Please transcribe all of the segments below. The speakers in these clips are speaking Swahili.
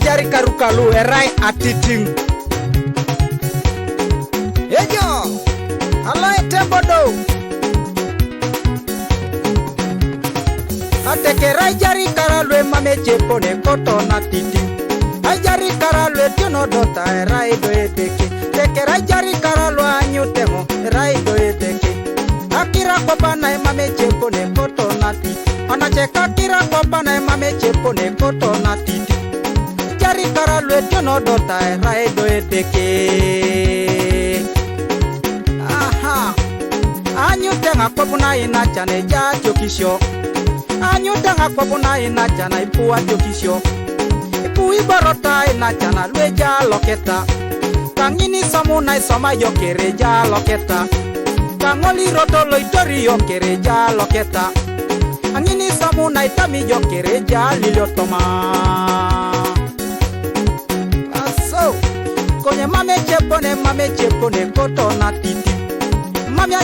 jari karukalu erai atiting. Ejo, halo etebodo. Atekeri jari karalu mame chepone koto na titing. Jari karalu tiono dota erai do eteke. Tekeri jari karalu anyutemo erai do eteke. Akira kopana mame chepone koto na titing. Anacheka kira kopana mame chepone koto na titing. Jari karalu tiono dota erai do eteke. Aha. Anyutenga kopuna ina chane ja chokisho. Anyutenga kopuna ina chana ipua chokisho. Ipu ibarota ina chana lweja loketa. Kangini somu na isoma yokere ja loketa. Kangoli roto loitori yokere ja loketa. Angini somu na itami yokere ja liliotoma. Aso konye mame chepone koto na titi. Mamia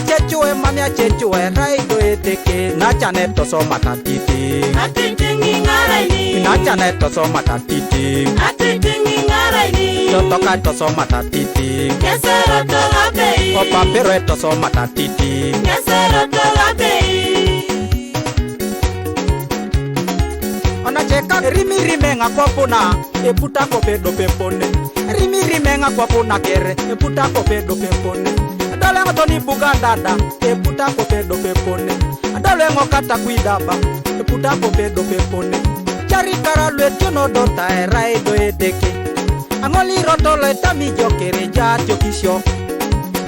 chechue raido eteke. Nachane toso matatiti. Atiting ngaraini. Nachane toso matatiti. Atiting ngaraini. Totoka toso matatiti. Kesero tolabei. Opa pero toso matatiti. Kesero tolabei. Onacheka rimi ngakopuna eputa kopedo pepone. Rimi ngakopuna kere eputa kopedo pepone. Adole ngotoni bugandada eputa kopedo pepone. Adole ngokata kuidaba eputa kopedo pepone. Jari karalu tiono dota erai do edeke. Angoli rotolo etami jokere ja jokisho.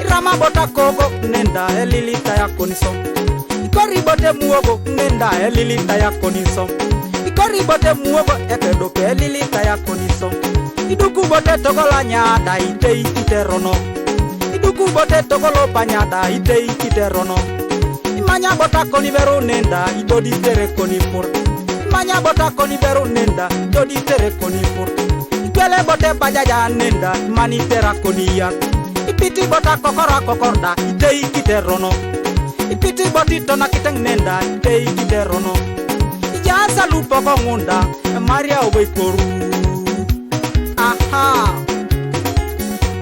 Irama bota kogo nenda elilita ya koniso. Ikori bote muogo nenda elilita ya koniso. Ikori bote muogo ekedo ke elilita ya koniso. Iduku bote togola nyada ite iterono. Iduku bote togolo panyada ite iterono. Imanya bota koni veru nenda idodi tere koni pur. Imanya bota koni veru nenda idodi tere koni pur. Ikele bote bajaja nenda mani tera koni yak. Ipiti bota kokorda ite iterono. Ipiti boti tona kiteng nenda ite iterono. Ijasa lupo kongunda Maria oboi koru. Aha.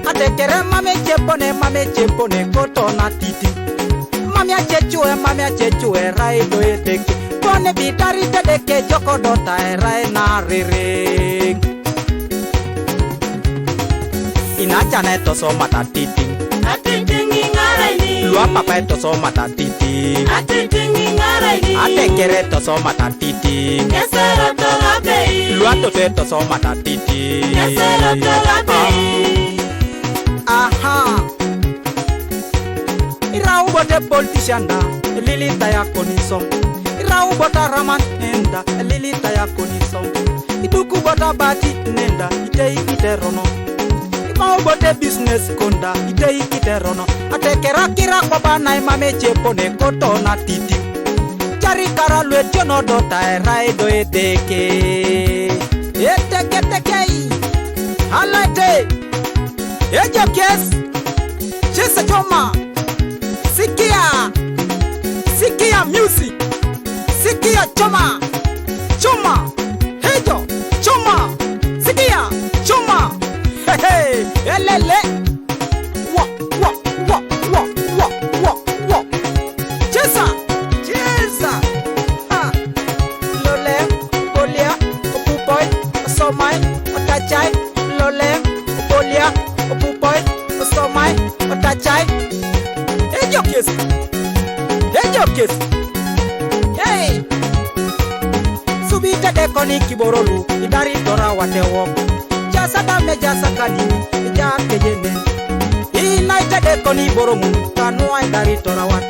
Atekeri mame chepone koto na titi. Mamia chechue raido eteke. Pone bitari tedeke joko dota erai na rere. Inachane toso matatiti. Atiting ngaraini. Lua papa toso matatiti. Atiting ngaraini. Atekeri toso matatiti. Kesero tolabei. Lua toso matatiti. Kesero tolabei. Aha. Irau bote politician da lilita ya konisom. Irau bota raman nenda lilita ya konisom. Iduku bota bati nenda ite iterono. Imau bote business konda ite iterono. Atekeri kira kopana mame chepone koto na titi. Jari karalu tiono dota erai do eteke. Eteke. Halate. Ejo kes. Chesa choma. Sikia music. Sikia choma. Hejo choma. Sikia choma. Hey. Elele. Wa. Chesa. Ha. Lole. Bolia. Opupoy. Osomai. Otachai. Lole. Bolia. Opupoy. Osomai. Otachai. Ejo kes. Hey. Subita de koni kiborolu. Idari dora watewo. Jasa kanini. Ija kejene. Inaita de koni boromu. Kanua idari dora wat.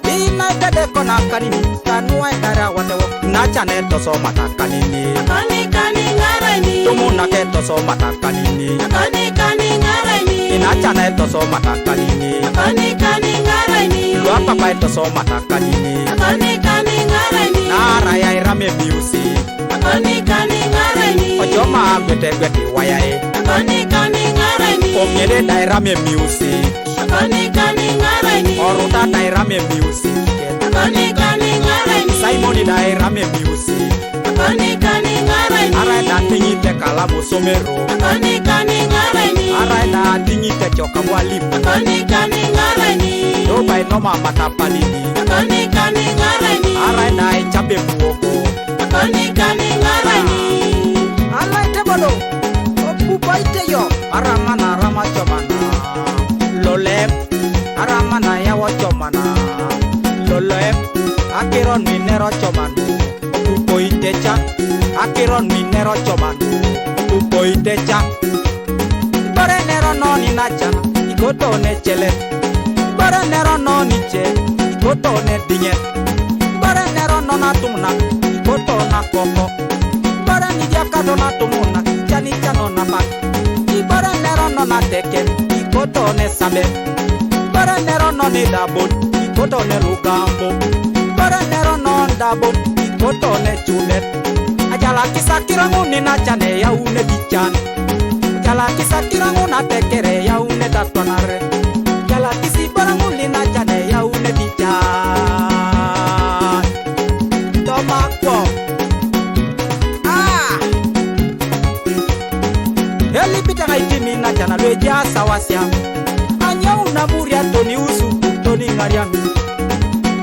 Inaita de kona kanini. Kanua idara watewo. Nachane toso mata kanini. Kani ngaraini. Tumuna ke toso mata kanini. Kani ngaraini. Inachane toso mata kanini. Kani ngaraini. Lua papa toso mata kanini. Kani ngaraini. Nara ya irame music. Kani ngaraini. Ojoma gwete wayae. Kani ngaraini. Omyede da irame music. Kani ngaraini. Oruta dairame music. Kani ngaraini. Simon dairame music. Akonikani ngaraini. Araida tingite kalamu somero. Akonikani ngaraini. Araida tingite choka mwalimu. Akonikani ngaraini. Doba inoma matapalini. Akonikani ngaraini. Araida ichape muoko. Akonikani ngaraini. Alaite bolo. Opupa ite yo. Aramana rama chomana. Lolem. Aramana yawa chomana. Lolem. Akiron minero chomanu. Opupo itecha. Akiron minero chomanu. Opupo itecha. Bore nero noni nachana. Ikoto ne chelet. Bore nero noni che. Ikoto ne dinget. Bore nero nona tumna. Ikoto na koko. Bore ni diakado na tumuna. Chani chano na mak. Bore nero nona teken. Ikoto ne sabe. Bore nero noni dabot. Ikoto ne lugambo. Bore nero non dabot. Ikoto ne chulet. Ajala kisa kirangu ni nachane ya une bichan. Jala kisa kirangu na tekere ya une datonare. Jala kisi barangu ni nachane ya une bichan. Toma kwa. Heli pita ngaitimi nachana leja sawasia. Anya una muria toni usu toni ngariami.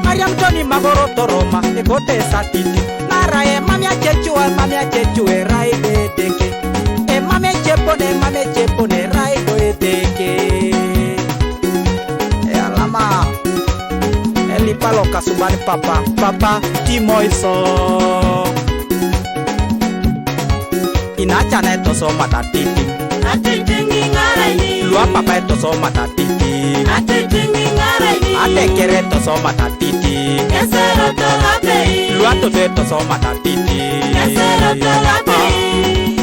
Mariam toni magoro toroma ekote satiti. Narae mamia chechue rai bedeke. E mame chepone rai bedeke. E alama. Eli palo kasubani papa timoiso. Inacha na etoso matatiti. Atiting ngaraini. Lua papa etoso matatiti. Atiting ngaraini. Atekeri etoso matatiti. Esero tolapei. Lua toto etoso matatiti. Esero tolapei.